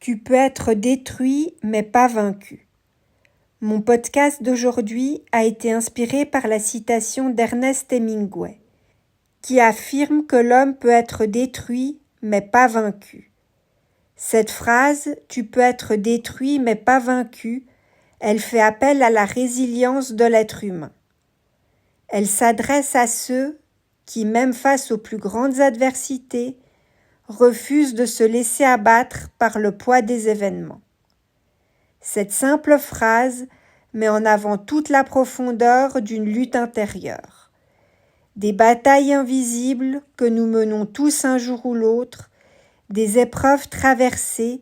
Tu peux être détruit mais pas vaincu. Mon podcast d'aujourd'hui a été inspiré par la citation d'Ernest Hemingway, qui affirme que l'homme peut être détruit mais pas vaincu. Cette phrase « tu peux être détruit mais pas vaincu », elle fait appel à la résilience de l'être humain. Elle s'adresse à ceux qui, même face aux plus grandes adversités, refusent de se laisser abattre par le poids des événements. Cette simple phrase met en avant toute la profondeur d'une lutte intérieure. Des batailles invisibles que nous menons tous un jour ou l'autre, des épreuves traversées,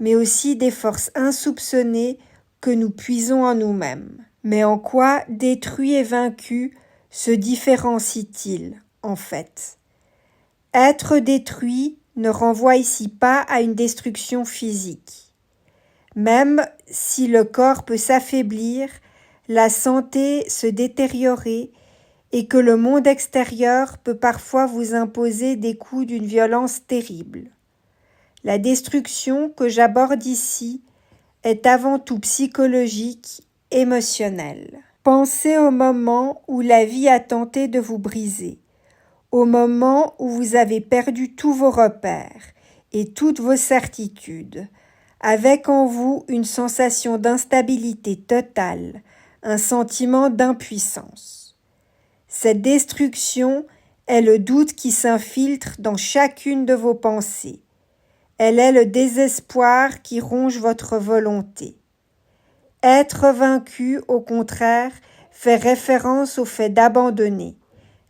mais aussi des forces insoupçonnées que nous puisons en nous-mêmes. Mais en quoi détruit et vaincu se différencie-t-il, en fait ? Être détruit ne renvoie ici pas à une destruction physique. Même si le corps peut s'affaiblir, la santé se détériorer et que le monde extérieur peut parfois vous imposer des coups d'une violence terrible. La destruction que j'aborde ici est avant tout psychologique, émotionnelle. Pensez au moment où la vie a tenté de vous briser, au moment où vous avez perdu tous vos repères et toutes vos certitudes, avec en vous une sensation d'instabilité totale, un sentiment d'impuissance. Cette destruction est le doute qui s'infiltre dans chacune de vos pensées. Elle est le désespoir qui ronge votre volonté. Être vaincu, au contraire, fait référence au fait d'abandonner,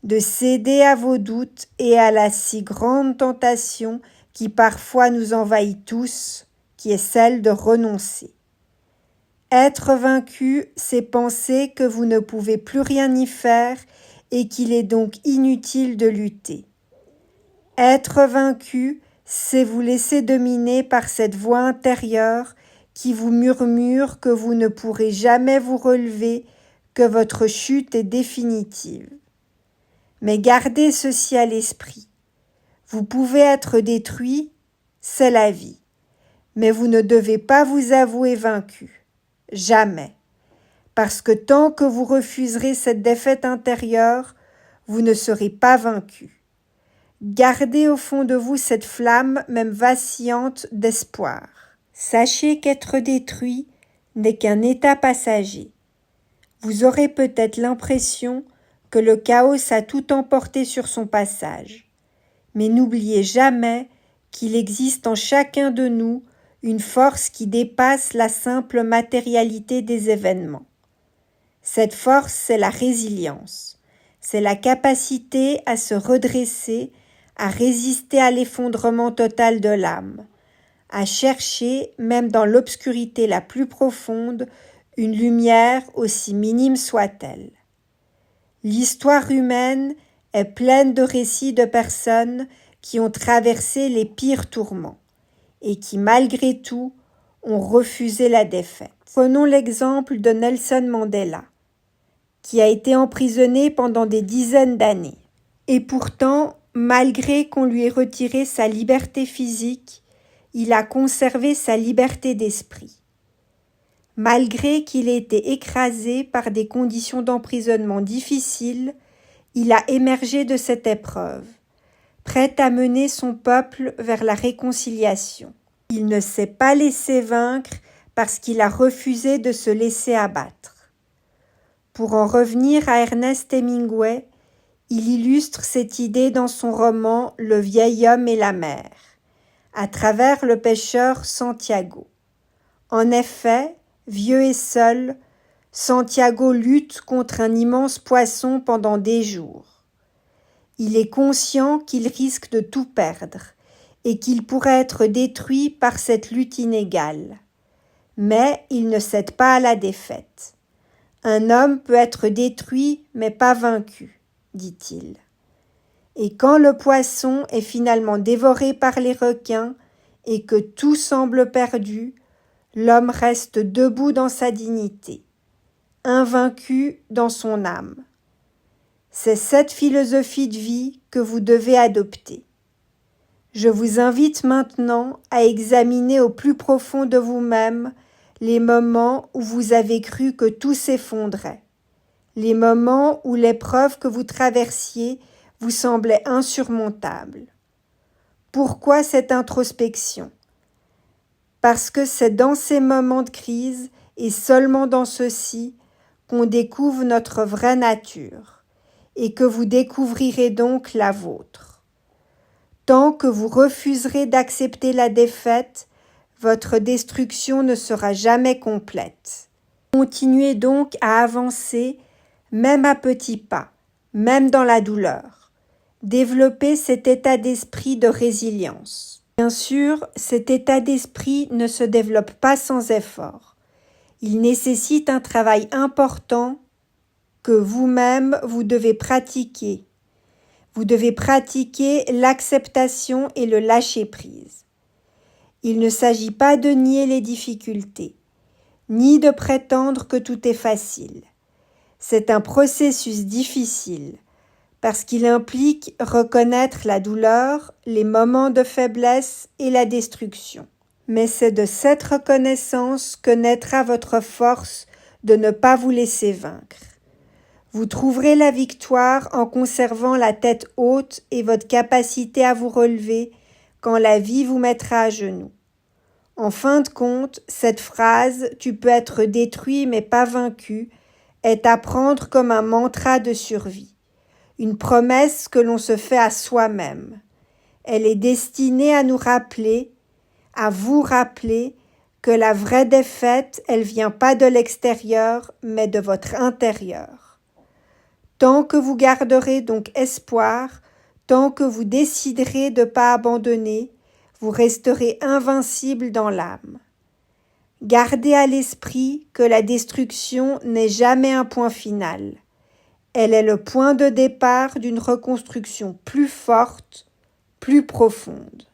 de céder à vos doutes et à la si grande tentation qui parfois nous envahit tous, qui est celle de renoncer. Être vaincu, c'est penser que vous ne pouvez plus rien y faire et qu'il est donc inutile de lutter. Être vaincu, c'est vous laisser dominer par cette voix intérieure qui vous murmure que vous ne pourrez jamais vous relever, que votre chute est définitive. Mais gardez ceci à l'esprit. Vous pouvez être détruit, c'est la vie. Mais vous ne devez pas vous avouer vaincu. Jamais. Parce que tant que vous refuserez cette défaite intérieure, vous ne serez pas vaincu. Gardez au fond de vous cette flamme, même vacillante, d'espoir. Sachez qu'être détruit n'est qu'un état passager. Vous aurez peut-être l'impression que le chaos a tout emporté sur son passage. Mais n'oubliez jamais qu'il existe en chacun de nous une force qui dépasse la simple matérialité des événements. Cette force, c'est la résilience. C'est la capacité à se redresser, à résister à l'effondrement total de l'âme, à chercher, même dans l'obscurité la plus profonde, une lumière aussi minime soit-elle. L'histoire humaine est pleine de récits de personnes qui ont traversé les pires tourments et qui, malgré tout, ont refusé la défaite. Prenons l'exemple de Nelson Mandela, qui a été emprisonné pendant des dizaines d'années. Et pourtant, malgré qu'on lui ait retiré sa liberté physique, il a conservé sa liberté d'esprit. Malgré qu'il ait été écrasé par des conditions d'emprisonnement difficiles, il a émergé de cette épreuve, prêt à mener son peuple vers la réconciliation. Il ne s'est pas laissé vaincre parce qu'il a refusé de se laisser abattre. Pour en revenir à Ernest Hemingway, il illustre cette idée dans son roman « Le vieil homme et la mer », à travers le pêcheur Santiago. En effet, vieux et seul, Santiago lutte contre un immense poisson pendant des jours. Il est conscient qu'il risque de tout perdre et qu'il pourrait être détruit par cette lutte inégale. Mais il ne cède pas à la défaite. Un homme peut être détruit mais pas vaincu, dit-il. Et quand le poisson est finalement dévoré par les requins et que tout semble perdu, l'homme reste debout dans sa dignité, invaincu dans son âme. C'est cette philosophie de vie que vous devez adopter. Je vous invite maintenant à examiner au plus profond de vous-même les moments où vous avez cru que tout s'effondrait, les moments où l'épreuve que vous traversiez vous semblait insurmontable. Pourquoi cette introspection? Parce que c'est dans ces moments de crise et seulement dans ceux-ci qu'on découvre notre vraie nature et que vous découvrirez donc la vôtre. Tant que vous refuserez d'accepter la défaite, votre destruction ne sera jamais complète. Continuez donc à avancer, même à petits pas, même dans la douleur. Développez cet état d'esprit de résilience. Bien sûr, cet état d'esprit ne se développe pas sans effort. Il nécessite un travail important que vous-même vous devez pratiquer. Vous devez pratiquer l'acceptation et le lâcher-prise. Il ne s'agit pas de nier les difficultés, ni de prétendre que tout est facile. C'est un processus difficile, parce qu'il implique reconnaître la douleur, les moments de faiblesse et la destruction. Mais c'est de cette reconnaissance que naîtra votre force de ne pas vous laisser vaincre. Vous trouverez la victoire en conservant la tête haute et votre capacité à vous relever quand la vie vous mettra à genoux. En fin de compte, cette phrase « tu peux être détruit mais pas vaincu » est à prendre comme un mantra de survie, une promesse que l'on se fait à soi-même. Elle est destinée à nous rappeler, à vous rappeler que la vraie défaite, elle vient pas de l'extérieur, mais de votre intérieur. Tant que vous garderez donc espoir, tant que vous déciderez de ne pas abandonner, vous resterez invincible dans l'âme. Gardez à l'esprit que la destruction n'est jamais un point final. Elle est le point de départ d'une reconstruction plus forte, plus profonde.